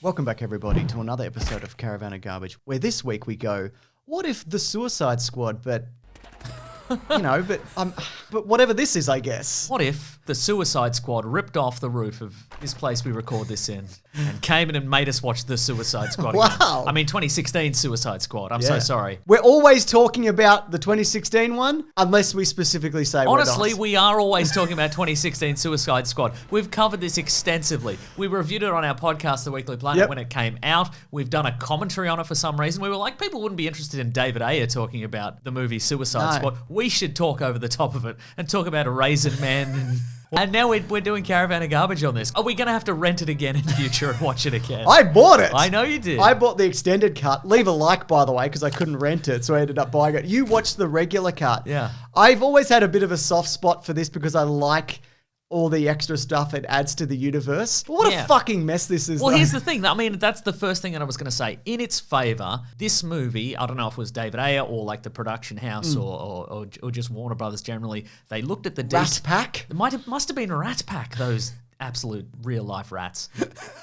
Welcome back, everybody, to another episode of Caravan of Garbage, where this week we go, what if the Suicide Squad, but whatever this is, I guess. What if the Suicide Squad ripped off the roof of this place we record this in and came in and made us watch the Suicide Squad? Wow. I mean, 2016 Suicide Squad. I'm so sorry. We're always talking about the 2016 one, unless we specifically say Honestly, we're not. we are always talking about 2016 Suicide Squad. We've covered this extensively. We reviewed it on our podcast, The Weekly Planet, when it came out. We've done a commentary on it for some reason. We were like, people wouldn't be interested in David Ayer talking about the movie Suicide Squad. We should talk over the top of it and talk about a Raisin Man. And now we're doing Caravan of Garbage on this. Are we going to have to rent it again in future and watch it again? I bought it. I know you did. I bought the extended cut. Leave a like, by the way, because I couldn't rent it, so I ended up buying it. You watched the regular cut. Yeah. I've always had a bit of a soft spot for this because I like all the extra stuff it adds to the universe. But what a fucking mess this is. Well, here's the thing. I mean, that's the first thing that I was going to say. In its favor, this movie, I don't know if it was David Ayer or like the production house or just Warner Brothers generally, they looked at the Rat Pack? It must have been Rat Pack, those absolute real life rats.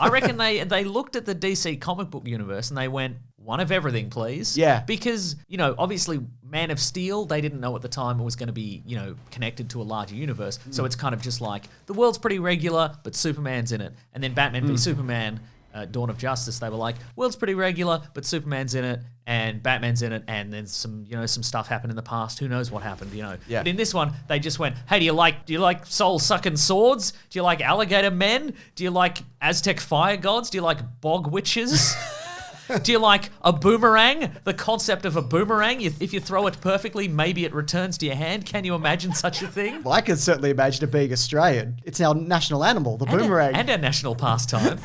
I reckon they looked at the DC comic book universe and they went, one of everything, please. Yeah. Because, obviously Man of Steel, they didn't know at the time it was going to be, connected to a larger universe. So it's kind of just like, the world's pretty regular, but Superman's in it. And then Batman v Superman, Dawn of Justice, they were like, world's pretty regular, but Superman's in it, and Batman's in it, and then some stuff happened in the past. Who knows what happened, Yeah. But in this one, they just went, hey, do you like soul-sucking swords? Do you like alligator men? Do you like Aztec fire gods? Do you like bog witches? Do you like a boomerang? The concept of a boomerang, if you throw it perfectly, maybe it returns to your hand. Can you imagine such a thing? Well, I can certainly imagine it being Australian. It's our national animal, the boomerang. And our national pastime.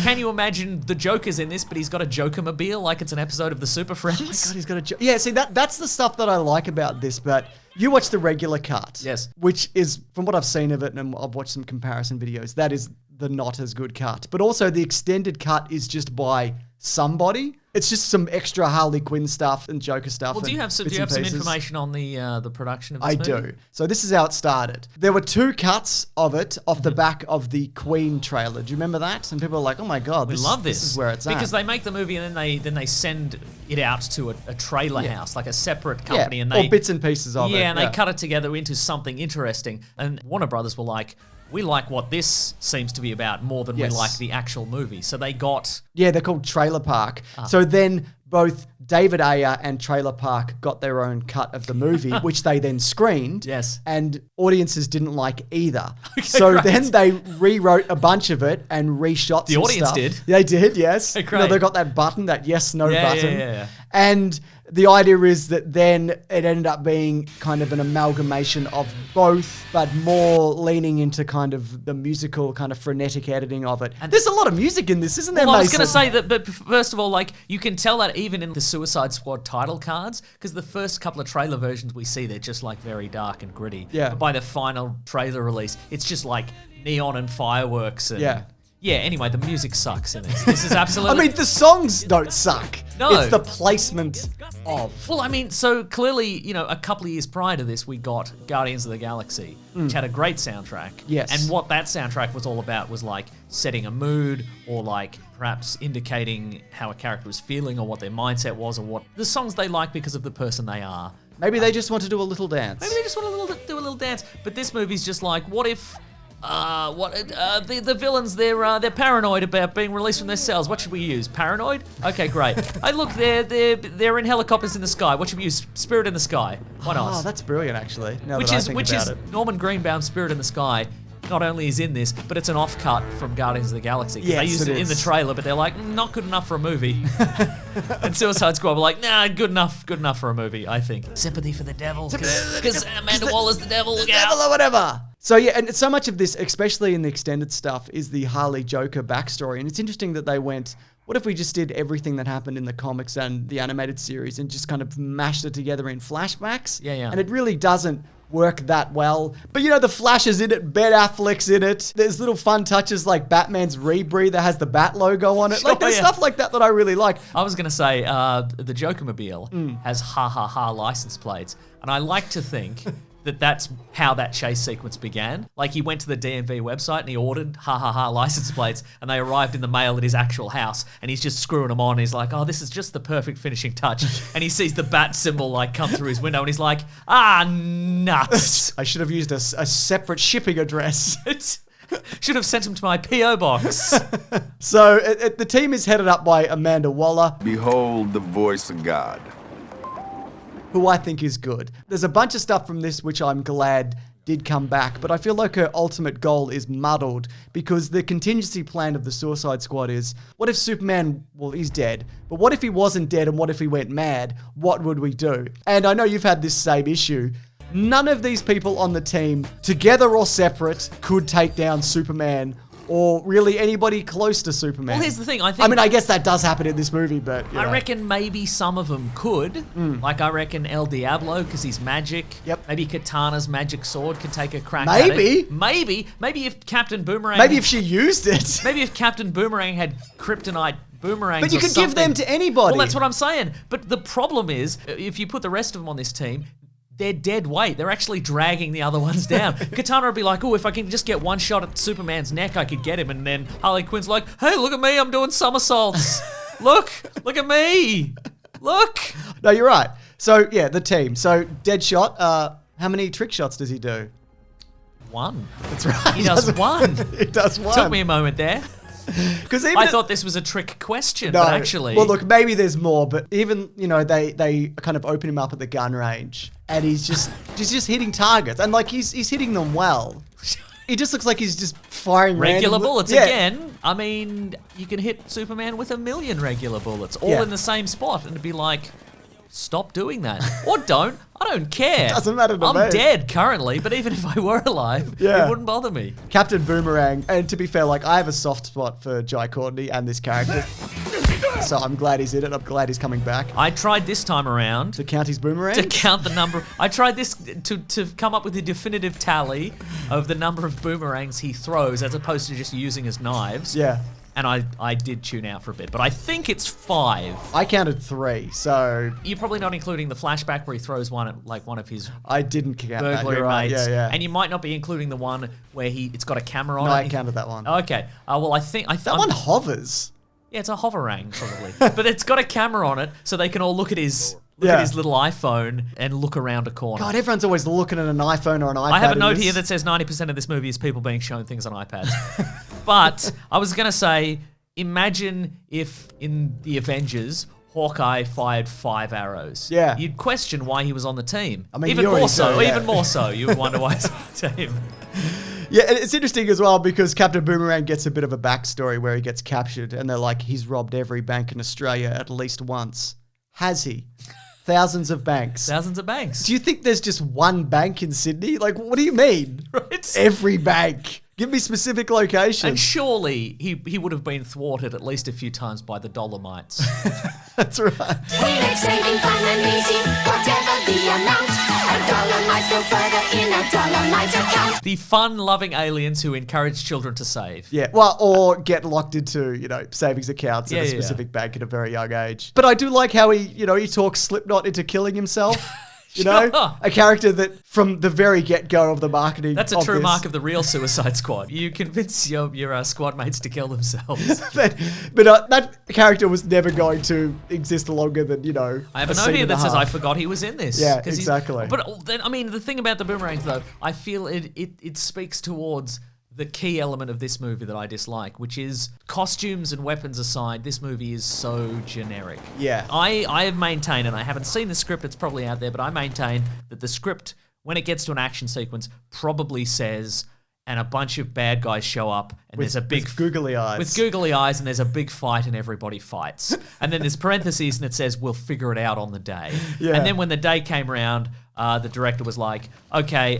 Can you imagine the Joker's in this, but he's got a Joker-mobile like it's an episode of the Super Friends? Oh my God, he's got a Joker. Yeah, see, that's the stuff that I like about this, but you watch the regular cut. Yes. Which is, from what I've seen of it, and I've watched some comparison videos, that is the not as good cut. But also the extended cut is just by somebody. It's just some extra Harley Quinn stuff and Joker stuff. Well, do you have some information on the production of this movie? I do. So this is how it started. There were two cuts of it off the back of the Queen trailer. Do you remember that? And people are like, "Oh my God, we love this. This is where it's at." Because they make the movie and then they send it out to a trailer house, like a separate company, yeah, and they or bits and pieces of it. Yeah, and they cut it together into something interesting. And Warner Brothers were like, we like what this seems to be about more than we like the actual movie. So they got... Yeah, they're called Trailer Park. So then both David Ayer and Trailer Park got their own cut of the movie, which they then screened. Yes. And audiences didn't like either. Okay, so great. then they rewrote a bunch of it and reshot The some audience stuff. did? They did, yes. Great. They got that button, that yes/no button. Yeah. And the idea is that then it ended up being kind of an amalgamation of both, but more leaning into kind of the musical, kind of frenetic editing of it. And there's a lot of music in this, isn't there, Well, I was Mason? going to say that, but first of all, like, you can tell that even in the Suicide Squad title cards, because the first couple of trailer versions we see, they're just like very dark and gritty. Yeah. But by the final trailer release, it's just like neon and fireworks. And Yeah, anyway, the music sucks in this. This is absolutely... I mean, the songs don't suck. No. It's the placement of. Well, I mean, so clearly, a couple of years prior to this, we got Guardians of the Galaxy, which had a great soundtrack. Yes. And what that soundtrack was all about was like setting a mood or like perhaps indicating how a character was feeling or what their mindset was or what the songs they like because of the person they are. Maybe they just want to do a little dance. Maybe they just want to do a little dance. But this movie's just like, what if... the villains, they're paranoid about being released from their cells. What should we use? Paranoid? Okay, great. Hey, look, they're in helicopters in the sky. What should we use? Spirit in the Sky. Why not? Oh, that's brilliant, actually. Which is Norman Greenbaum's Spirit in the Sky. Not only is in this, but it's an off-cut from Guardians of the Galaxy. Yes, they used it in the trailer, but they're like, not good enough for a movie. And Suicide Squad were like, nah, good enough for a movie, I think. Sympathy for the devil, because Amanda Waller's the devil, look out. Devil or whatever. So yeah, and so much of this, especially in the extended stuff, is the Harley Joker backstory. And it's interesting that they went, what if we just did everything that happened in the comics and the animated series and just kind of mashed it together in flashbacks? Yeah. And it really doesn't work that well. But the Flash is in it, Ben Affleck's in it. There's little fun touches like Batman's rebreather has the Bat logo on it. Like there's stuff like that I really like. I was going to say, the Joker-mobile has ha ha ha license plates. And I like to think that's how that chase sequence began. Like, he went to the DMV website and he ordered license plates, and they arrived in the mail at his actual house, and he's just screwing them on. And he's like, oh, this is just the perfect finishing touch. And he sees the bat symbol like come through his window, and he's like, nuts. I should have used a separate shipping address. Should have sent him to my P.O. box. So the team is headed up by Amanda Waller. Behold the voice of God. Who I think is good. There's a bunch of stuff from this which I'm glad did come back, but I feel like her ultimate goal is muddled because the contingency plan of the Suicide Squad is, what if Superman, well, he's dead, but what if he wasn't dead and what if he went mad? What would we do? And I know you've had this same issue. None of these people on the team, together or separate, could take down Superman or really anybody close to Superman. Well, here's the thing. I mean, I guess that does happen in this movie, but... I reckon maybe some of them could. Like, I reckon El Diablo, because he's magic. Yep. Maybe Katana's magic sword could take a crack at it. Maybe if Captain Boomerang... Maybe if she used it. Maybe if Captain Boomerang had kryptonite boomerangs. But you could give them to anybody. Well, that's what I'm saying. But the problem is, if you put the rest of them on this team... they're dead weight. They're actually dragging the other ones down. Katana would be like, oh, if I can just get one shot at Superman's neck, I could get him. And then Harley Quinn's like, hey, look at me, I'm doing somersaults. Look at me. Look. No, you're right. So, yeah, the team. So, Deadshot, how many trick shots does he do? One. That's right. He does one. He does one. Took me a moment there. Because I thought this was a trick question, no, but actually... Well, look, maybe there's more, but even, they kind of open him up at the gun range, and he's just hitting targets, and, like, he's hitting them well. He just looks like he's just firing regular random bullets again. I mean, you can hit Superman with 1,000,000 regular bullets, all in the same spot, and it'd be like... stop doing that. Or don't. I don't care. Doesn't matter to me. I'm dead currently, but even if I were alive, it wouldn't bother me. Captain Boomerang, and to be fair, like, I have a soft spot for Jai Courtney and this character. So I'm glad he's in it. I'm glad he's coming back. I tried this time around To count his boomerang? to count the number. I tried this to come up with a definitive tally of the number of boomerangs he throws as opposed to just using his knives. Yeah. And I did tune out for a bit, but I think it's 5. I counted 3, so... You're probably not including the flashback where he throws one at, like, one of his I didn't count that. burglary You're right. mates. Yeah. And you might not be including the one where it's got a camera on No, it. I counted that one. Okay. Well, I think... That one hovers. Yeah, it's a hoverang, probably. But it's got a camera on it, so they can all look at his little iPhone and look around a corner. God, everyone's always looking at an iPhone or an iPad. I have a note here that says 90% of this movie is people being shown things on iPads. But I was going to say... imagine if in the Avengers, Hawkeye fired 5 arrows. Yeah. You'd question why he was on the team. I mean, even you already more so. do, yeah. Even more so, you would wonder why he's on the team. Yeah, and it's interesting as well because Captain Boomerang gets a bit of a backstory where he gets captured and they're like, he's robbed every bank in Australia at least once. Has he? Thousands of banks. Thousands of banks. Do you think there's just one bank in Sydney? Like, what do you mean? Right? Every bank. Give me specific locations. And surely he would have been thwarted at least a few times by the Dolomites. That's right. We make saving fun and easy, whatever the amount. A dollar might go further in a Dolomite account. The fun-loving aliens who encourage children to save. Yeah, well, or get locked into, savings accounts at a specific bank at a very young age. But I do like how he talks Slipknot into killing himself. Sure. A character that from the very get-go of the marketing. That's a true mark of the real Suicide Squad. You convince your squad mates to kill themselves. but that character was never going to exist longer than, I have a note here that says, I forgot he was in this. Yeah, exactly. But then, I mean, the thing about the boomerangs, though, I feel it speaks towards the key element of this movie that I dislike, which is costumes and weapons aside, this movie is so generic. Yeah. I have maintained, and I haven't seen the script, it's probably out there, but I maintain that the script, when it gets to an action sequence, probably says, and a bunch of bad guys show up, and there's a big... With googly eyes. With googly eyes, and there's a big fight, and everybody fights. And then there's parentheses, and it says, we'll figure it out on the day. Yeah. And then when the day came around... the director was like, okay,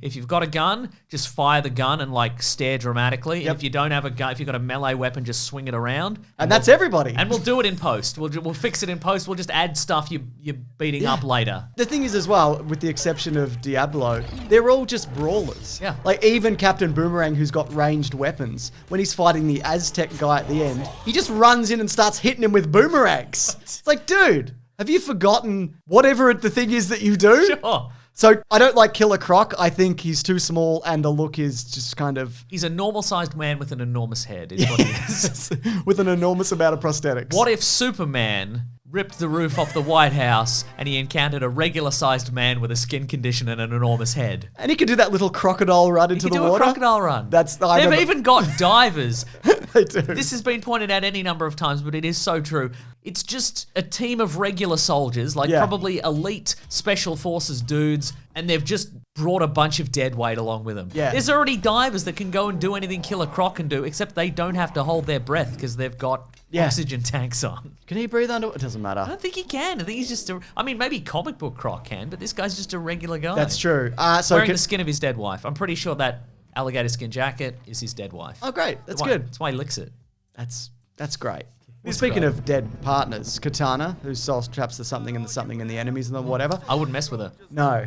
if you've got a gun, just fire the gun and like stare dramatically. Yep. And if you don't have a gun, if you've got a melee weapon, just swing it around. And that's everybody. And we'll do it in post. We'll fix it in post. We'll just add stuff you're beating up later. The thing is as well, with the exception of Diablo, they're all just brawlers. Yeah. Like even Captain Boomerang, who's got ranged weapons, when he's fighting the Aztec guy at the end, he just runs in and starts hitting him with boomerangs. It's like, dude, have you forgotten whatever the thing is that you do? Sure. So I don't like Killer Croc. I think he's too small and the look is just kind of... He's a normal-sized man with an enormous head, is what he is. with an enormous amount of prosthetics. What if Superman ripped the roof off the White House and he encountered a regular-sized man with a skin condition and an enormous head? And he could do that little crocodile run into the do water. A crocodile run. They've even got divers. They do. This has been pointed out any number of times, but it is so true. It's just a team of regular soldiers, probably elite special forces dudes, and they've just brought a bunch of dead weight along with them. Yeah. There's already divers that can go and do anything Killer Croc can do, except they don't have to hold their breath because they've got oxygen tanks on. Can he breathe under? It doesn't matter. I don't think he can. I think he's just maybe comic book Croc can, but this guy's just a regular guy. That's true. Wearing the skin of his dead wife. I'm pretty sure that alligator skin jacket is his dead wife. Oh, great. That's good. That's why he licks it. That's great. Well, speaking of dead partners, Katana, who solves traps the something and the enemies and the whatever. I wouldn't mess with her. No.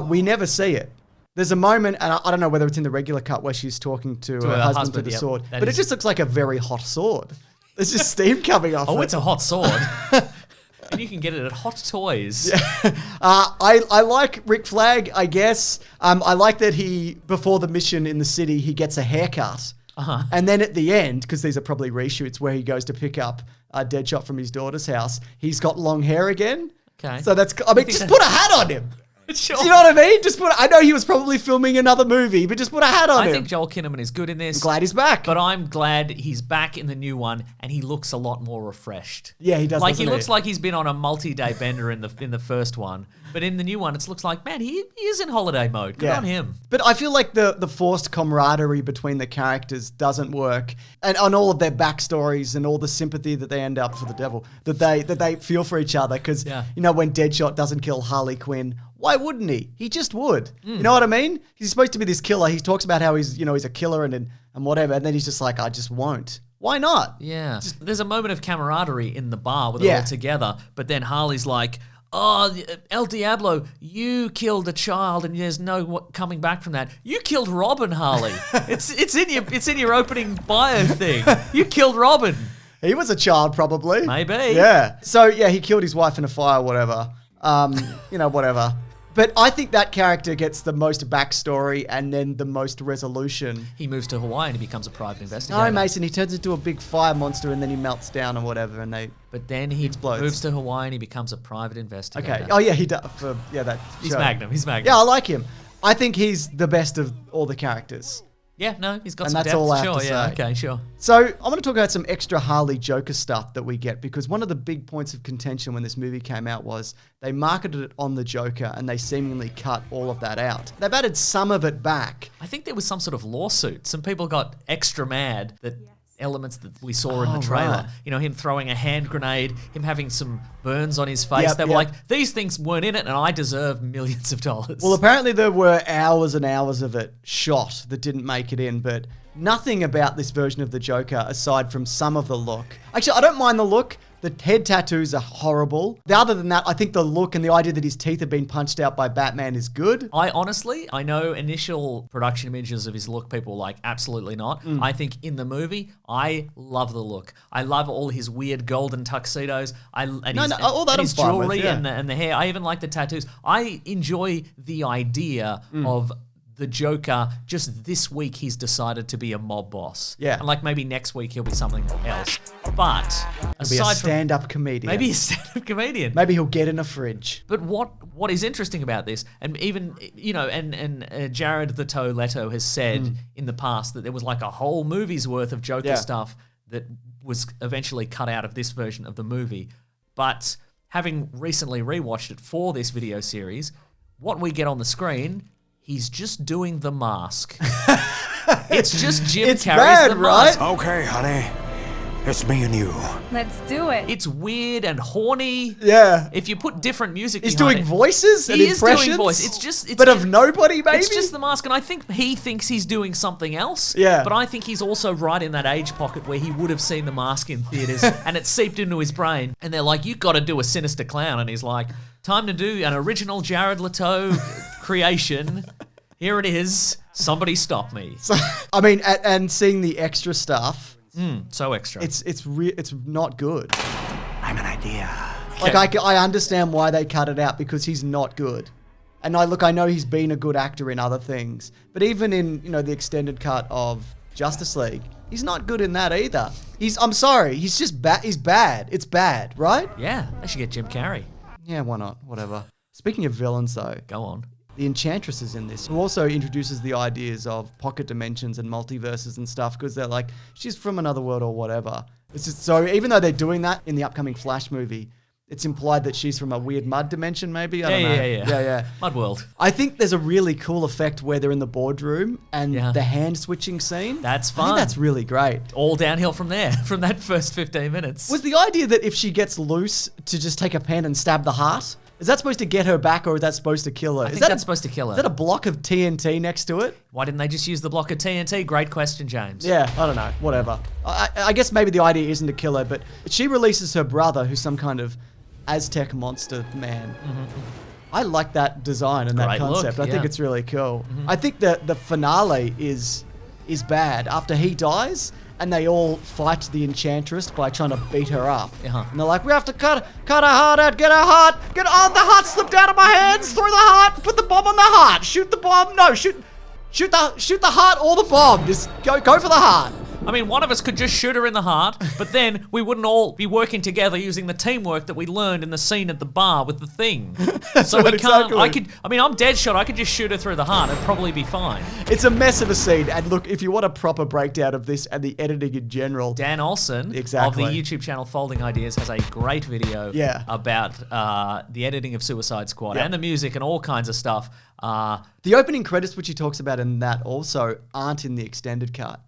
We never see it. There's a moment, and I don't know whether it's in the regular cut, where she's talking to her husband with the sword, but it just looks like a very hot sword. There's just steam coming off it. It's a hot sword. And you can get it at Hot Toys. Yeah. I like Rick Flagg, I guess. I like that before the mission in the city, he gets a haircut. Uh-huh. And then at the end, because these are probably reshoots where he goes to pick up Deadshot from his daughter's house, he's got long hair again. Okay. So just put a hat on him. Sure. Do you know what I mean? I know he was probably filming another movie, but just put a hat on him. I think Joel Kinnaman is good in this. I'm glad he's back. But I'm glad he's back in the new one, and he looks a lot more refreshed. Yeah, he does. He looks like he's been on a multi-day bender in the first one. But in the new one, it looks like, man, he is in holiday mode. Good on him. But I feel like the forced camaraderie between the characters doesn't work. And on all of their backstories and all the sympathy that they end up for the devil, that they feel for each other. Because, when Deadshot doesn't kill Harley Quinn, why wouldn't he? He just would. You know what I mean? He's supposed to be this killer. He talks about how he's a killer and whatever. And then he's just like, I just won't. Why not? Yeah. There's a moment of camaraderie in the bar with it all together. But then Harley's like, oh, El Diablo, you killed a child and there's no coming back from that. You killed Robin, Harley. it's in your opening bio thing. You killed Robin. He was a child, probably. Maybe. Yeah. So, he killed his wife in a fire, whatever. Whatever. But I think that character gets the most backstory and then the most resolution. He moves to Hawaii and he becomes a private investigator. No, Mason, he turns into a big fire monster and then he melts down or whatever But then he explodes. Moves to Hawaii and he becomes a private investigator. Okay. Oh, yeah, he does. He's Magnum. Yeah, I like him. I think he's the best of all the characters. Yeah, no, he's got and some that's depth. all I have sure, to yeah, say. okay, sure. So I want to talk about some extra Harley Joker stuff that we get, because one of the big points of contention when this movie came out was they marketed it on the Joker and they seemingly cut all of that out. They've added some of it back. I think there was some sort of lawsuit. Some people got extra mad that elements that we saw in the trailer. Right. Him throwing a hand grenade, him having some burns on his face. They were like, these things weren't in it and I deserve millions of dollars. Well, apparently there were hours and hours of it shot that didn't make it in, but nothing about this version of the Joker aside from some of the look. Actually, I don't mind the look. The head tattoos are horrible. Other than that, I think the look and the idea that his teeth have been punched out by Batman is good. I know initial production images of his look, people were like, absolutely not. I think in the movie, I love the look. I love all his weird golden tuxedos. All that his I'm fine jewelry with, yeah. and the hair. I even like the tattoos. I enjoy the idea of the Joker, just this week he's decided to be a mob boss. Yeah. And maybe next week he'll be something else. But He'll be a stand-up comedian. Maybe a stand-up comedian. Maybe he'll get in a fridge. But what is interesting about this, and even, Jared the Toe Leto has said in the past that there was a whole movie's worth of Joker stuff that was eventually cut out of this version of the movie. But having recently rewatched it for this video series, what we get on the screen, he's just doing the mask. It's just Jim Carrey's bad, the mask. right? Okay, honey. It's me and you. Let's do it. It's weird and horny. Yeah. If you put different music He's behind doing it, voices and he is impressions. doing voice. But of nobody, maybe? It's just the mask, and I think he thinks he's doing something else. Yeah. But I think he's also right in that age pocket where he would have seen the mask in theaters and it seeped into his brain. And they're like, you've got to do a sinister clown. And he's like, time to do an original Jared Leto creation. Here it is. Somebody stop me. So, I mean, and seeing the extra stuff, So extra. it's not good. I'm an idea. I understand why they cut it out, because he's not good. And I know he's been a good actor in other things, but even in, the extended cut of Justice League, he's not good in that either. I'm sorry, he's just bad. He's bad. It's bad, right? Yeah, they should get Jim Carrey. Yeah, why not? Whatever. Speaking of villains, though, Go on. the Enchantress is in this, who also introduces the ideas of pocket dimensions and multiverses and stuff, because they're like, she's from another world or whatever. It's just so, even though they're doing that in the upcoming Flash movie, it's implied that she's from a weird mud dimension, maybe? I don't know. Yeah. Mud world. I think there's a really cool effect where they're in the boardroom and the hand switching scene. That's I fun. think that's really great. All downhill from there, from that first 15 minutes. Was the idea that if she gets loose to just take a pen and stab the heart? Is that supposed to get her back, or is that supposed to kill her? I think that's supposed to kill her. Is that a block of TNT next to it? Why didn't they just use the block of TNT? Great question, James. Yeah, I don't know. Whatever. I guess maybe the idea isn't to kill her, but she releases her brother, who's some kind of Aztec monster man. I like that design and that Great concept. look, I think it's really cool. I think that the finale is bad. After he dies, and they all fight the Enchantress by trying to beat her up. And they're like, we have to cut her heart out, get her heart, the heart slipped out of my hands, throw the heart, put the bomb on the heart, shoot the bomb, no, shoot the heart or the bomb, just go for the heart. I mean, one of us could just shoot her in the heart, but then we wouldn't all be working together using the teamwork that we learned in the scene at the bar with the thing. So we can't. Exactly. I'm dead shot. I could just shoot her through the heart. It'd probably be fine. It's a mess of a scene. And look, if you want a proper breakdown of this and the editing in general, Dan Olsen Exactly. of the YouTube channel Folding Ideas has a great video about the editing of Suicide Squad and the music and all kinds of stuff. the opening credits, which he talks about in that, also aren't in the extended cut.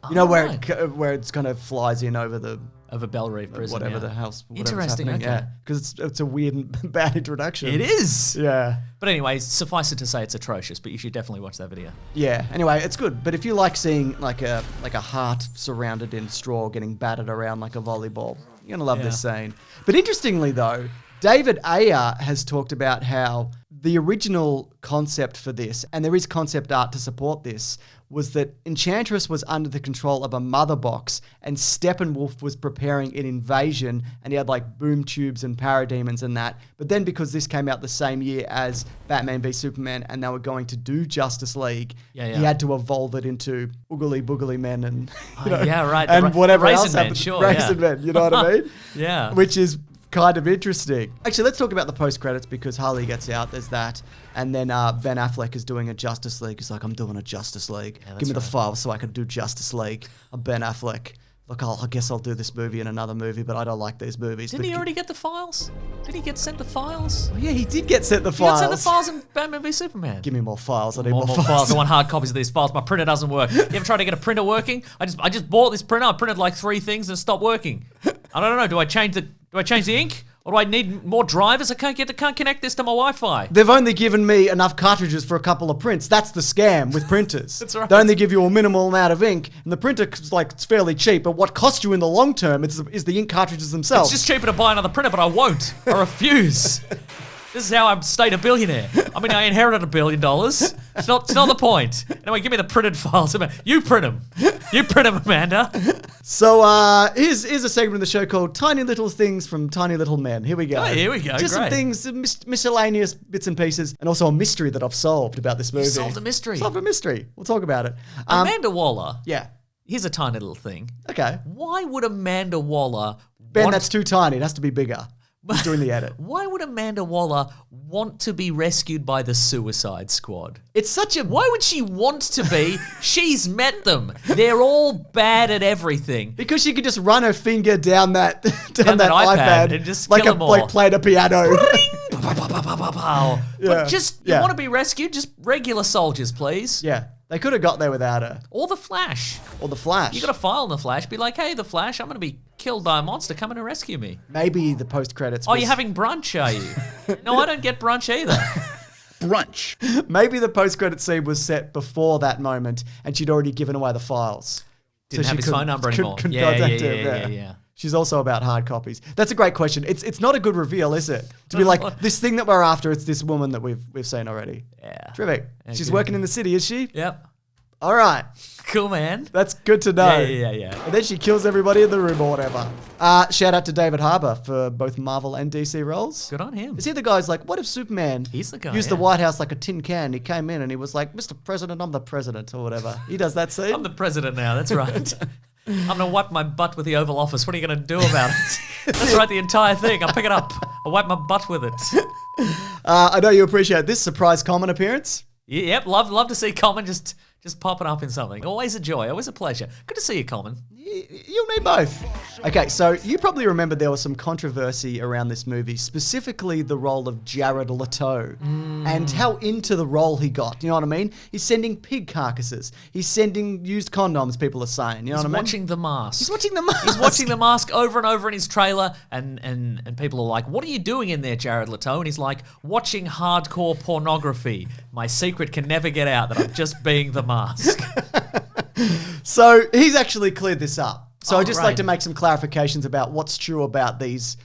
You know, where it kind of flies in over the of a Bell Reef prison, whatever the house. Interesting. Happening. Okay. Yeah, because it's a weird and bad introduction. It is. Yeah. But anyways, suffice it to say, it's atrocious. But you should definitely watch that video. Yeah. Anyway, it's good. But if you like seeing like a heart surrounded in straw getting battered around like a volleyball, you're gonna love this scene. But interestingly, though, David Ayer has talked about how the original concept for this, and there is concept art to support this, was that Enchantress was under the control of a mother box and Steppenwolf was preparing an invasion and he had like boom tubes and parademons and that. But then because this came out the same year as Batman v Superman and they were going to do Justice League, he had to evolve it into Oogly Boogly Men and, and whatever Raisin else Man, happened. sure, Raisin Man, you know what I mean? Yeah. Which is kind of interesting. Actually, let's talk about the post-credits because Harley gets out, there's that. And then Ben Affleck is doing a Justice League. He's like, I'm doing a Justice League. Give me the files so I can do Justice League. I'm Ben Affleck. Look, I guess I'll do this movie in another movie, but I don't like these movies. Didn't he already get the files? Did he get sent the files? Oh, yeah, he did get sent the He files. got sent the files in Batman v Superman. Give me more files. I need more more files. I want hard copies of these files. My printer doesn't work. You ever tried to get a printer working? I just bought this printer. I printed like 3 things and it stopped working. I don't know. Do I change the ink? Or do I need more drivers? I can't connect this to my Wi-Fi. They've only given me enough cartridges for a couple of prints. That's the scam with printers. That's right. They only give you a minimal amount of ink, and the printer's like, it's fairly cheap, but what costs you in the long term is the ink cartridges themselves. It's just cheaper to buy another printer, but I won't. I refuse. This is how I stayed a billionaire. I mean, I inherited $1 billion. It's not the point. Anyway, give me the printed files. You print them. You print them, Amanda. So here's a segment of the show called Tiny Little Things from Tiny Little Men. Here we go. Oh, here we go. Just some Great. things, some miscellaneous bits and pieces, and also a mystery that I've solved about this movie. Solved a mystery. Solved a mystery. We'll talk about it. Amanda Waller. Yeah. Here's a tiny little thing. Okay. Why would Amanda Waller Ben, that's too tiny. It has to be bigger. He's doing the edit. Why would Amanda Waller want to be rescued by the Suicide Squad? It's such a... Why would she want to be? She's met them. They're all bad at everything. Because she could just run her finger down that that iPad and just like kill them all. like playing a piano. But just, you want to be rescued? Just regular soldiers, please. Yeah. They could have got there without her. Or the Flash. Or the Flash. You got a file in the Flash. Be like, hey, the Flash, I'm going to be killed by a monster. Come in and rescue me. Maybe the post-credits Oh, you're having brunch, are you? No, I don't get brunch either. Brunch. Maybe the post-credit scene was set before that moment and she'd already given away the files. Didn't So have she his phone number anymore. couldn't Yeah. contact him, She's also about hard copies. That's a great question. It's not a good reveal, is it? To be like, this thing that we're after, it's this woman that we've seen already. Yeah. Terrific. Yeah, She's good. working in the city, is she? Yep. All right. Cool, man. That's good to know. Yeah. And then she kills everybody in the room or whatever. Shout out to David Harbour for both Marvel and DC roles. Good on him. Is he the guy's like, what if Superman He's the guy, used the yeah. White House like a tin can? He came in and he was like, Mr. President, I'm the president or whatever. He does that scene. I'm the president now. That's right. I'm going to wipe my butt with the Oval Office. What are you going to do about it? That's right, the entire thing. I'll pick it up. I'll wipe my butt with it. I know you appreciate this surprise Common appearance. Yep, love to see Common just popping up in something. Always a joy, always a pleasure. Good to see you, Common. You and me both. Okay, so you probably remember there was some controversy around this movie, specifically the role of Jared Leto and how into the role he got. You know what I mean? He's sending pig carcasses. He's sending used condoms, people are saying. You know what I mean? Watching The Mask. He's watching The Mask. He's watching The Mask over and over in his trailer, and people are like, what are you doing in there, Jared Leto? And he's like, watching hardcore pornography. My secret can never get out that I'm just being The Mask. So he's actually cleared this up. So Oh, I'd just right. like to make some clarifications about what's true about these,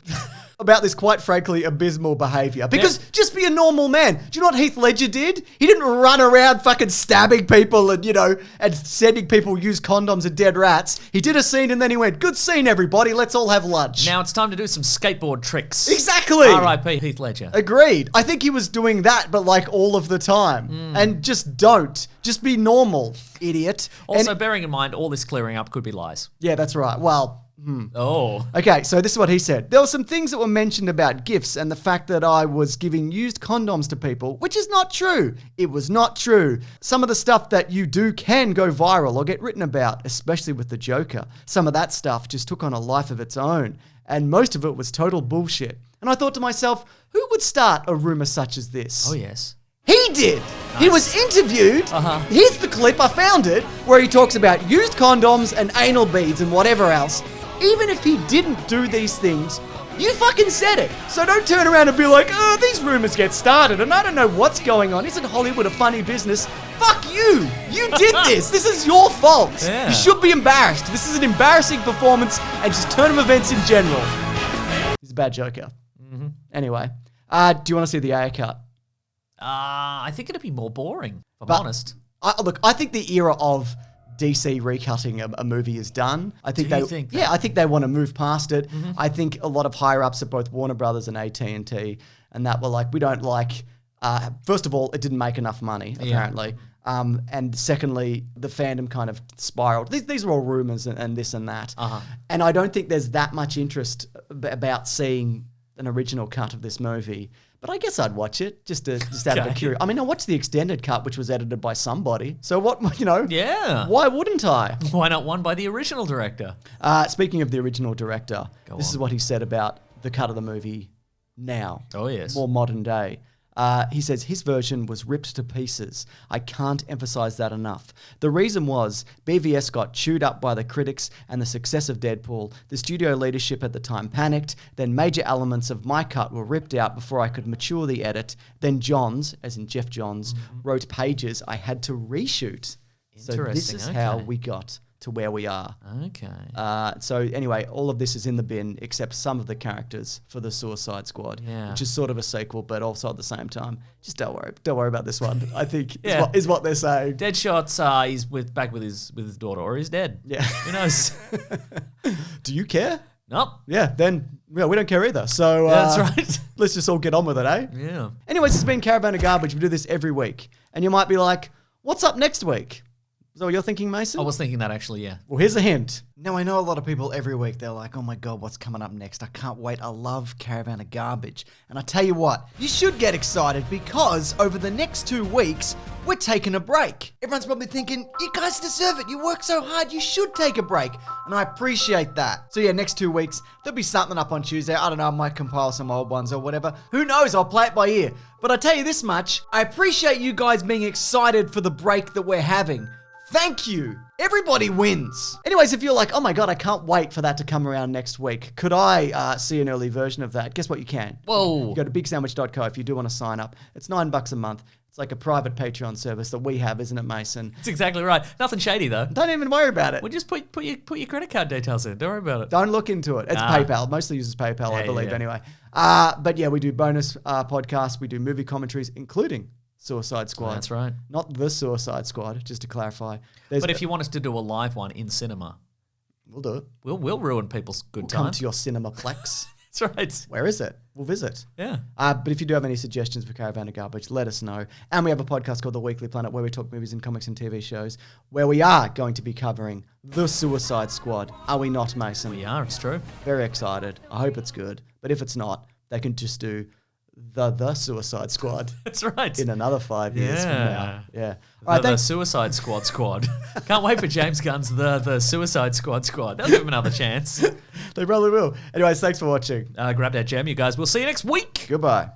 about this quite frankly abysmal behaviour. Because just be a normal man. Do you know what Heath Ledger did? He didn't run around fucking stabbing people and, and sending people used condoms and dead rats. He did a scene and then he went, good scene everybody, let's all have lunch. Now it's time to do some skateboard tricks. Exactly. R.I.P. Heath Ledger. Agreed. I think he was doing that, but like all of the time. And just don't. Just be normal, idiot. Also, And- bearing in mind, all this clearing up could be lies. yeah, that's right. Well, Oh. okay, so this is what he said. There were some things that were mentioned about gifts and the fact that I was giving used condoms to people, which is not true. It was not true. Some of the stuff that you do can go viral or get written about, especially with the Joker. Some of that stuff just took on a life of its own, and most of it was total bullshit. And I thought to myself, who would start a rumor such as this? Oh, yes. He did. He was interviewed. Here's the clip, I found it, where he talks about used condoms and anal beads and whatever else. Even if he didn't do these things, you fucking said it. So don't turn around and be like, oh, these rumors get started and I don't know what's going on. Isn't Hollywood a funny business? Fuck you. You did this. This is your fault. Yeah. You should be embarrassed. This is an embarrassing performance and just turn of events in general. He's a bad Joker. Anyway, do you want to see the Ayer cut? I think it'd be more boring, if I'm But- honest. Look, I think the era of DC recutting a movie is done. I think Do you think that? yeah, I think they want to move past it. I think a lot of higher ups at both Warner Brothers and AT&T and that were like, we don't like. First of all, it didn't make enough money apparently, and secondly, the fandom kind of spiraled. These are all rumors and this and that, and I don't think there's that much interest about seeing an original cut of this movie. But I guess I'd watch it just out of a Okay. curiosity. I mean, I watched the extended cut, which was edited by somebody. So what, Yeah. why wouldn't I? Why not one by the original director? Speaking of the original director, this is on. what he said about the cut of the movie now. Oh, yes. More modern day. He says his version was ripped to pieces. I can't emphasize that enough. The reason was BVS got chewed up by the critics and the success of Deadpool. The studio leadership at the time panicked. Then major elements of my cut were ripped out before I could mature the edit. Then Johns, as in Jeff Johns, wrote pages I had to reshoot. So this Interesting, is how okay. we got to where we are. Okay. So anyway, all of this is in the bin except some of the characters for the Suicide Squad, Yeah. which is sort of a sequel, but also at the same time, just don't worry about this one. I think Yeah. is what they're saying. Deadshot's he's back with his daughter, or he's dead. Yeah. Who knows? Do you care? Nope. Yeah, then we don't care either. So That's right. let's just all get on with it, eh? Yeah. Anyways, this has been Caravan of Garbage. We do this every week, and you might be like, "What's up next week?" Is that what you're thinking, Mason? I was thinking that actually, yeah. Well, here's a hint. Now, I know a lot of people every week, they're like, oh my God, what's coming up next? I can't wait. I love Caravan of Garbage. And I tell you what, you should get excited because over the next 2 weeks, we're taking a break. Everyone's probably thinking, you guys deserve it. You work so hard. You should take a break. And I appreciate that. So yeah, next 2 weeks, there'll be something up on Tuesday. I don't know, I might compile some old ones or whatever. Who knows? I'll play it by ear. But I tell you this much, I appreciate you guys being excited for the break that we're having. Thank you. Everybody wins. Anyways, if you're like, oh my God, I can't wait for that to come around next week, could I see an early version of that? Guess what? You can. Whoa. You go to bigsandwich.co if you do want to sign up. It's $9 a month. It's like a private Patreon service that we have, isn't it, Mason? That's exactly right. Nothing shady though. Don't even worry about it. Well, just put your credit card details in. Don't worry about it. Don't look into it. It's PayPal. Mostly uses PayPal, I Yeah, believe, yeah. anyway. But yeah, we do bonus podcasts. We do movie commentaries, including Suicide Squad. That's right. Not the Suicide Squad, just to clarify. There's But if you want us to do a live one in cinema, we'll do it. we'll ruin people's good We'll time. come to your Cinemaplex. That's right. Where is it? We'll visit. Yeah. But if you do have any suggestions for Caravan of Garbage, let us know. And we have a podcast called The Weekly Planet where we talk movies and comics and TV shows, where we are going to be covering The Suicide Squad. Are we not, Mason? We are. It's true. Very excited. I hope it's good. But if it's not, they can just do the Suicide Squad That's right. in another 5 years from now. Yeah. All right, The thanks. Suicide Squad. Can't wait for James Gunn's the Suicide Squad. They'll give him another chance. They probably will. Anyways, thanks for watching. Grab that gem, you guys. We'll see you next week. Goodbye.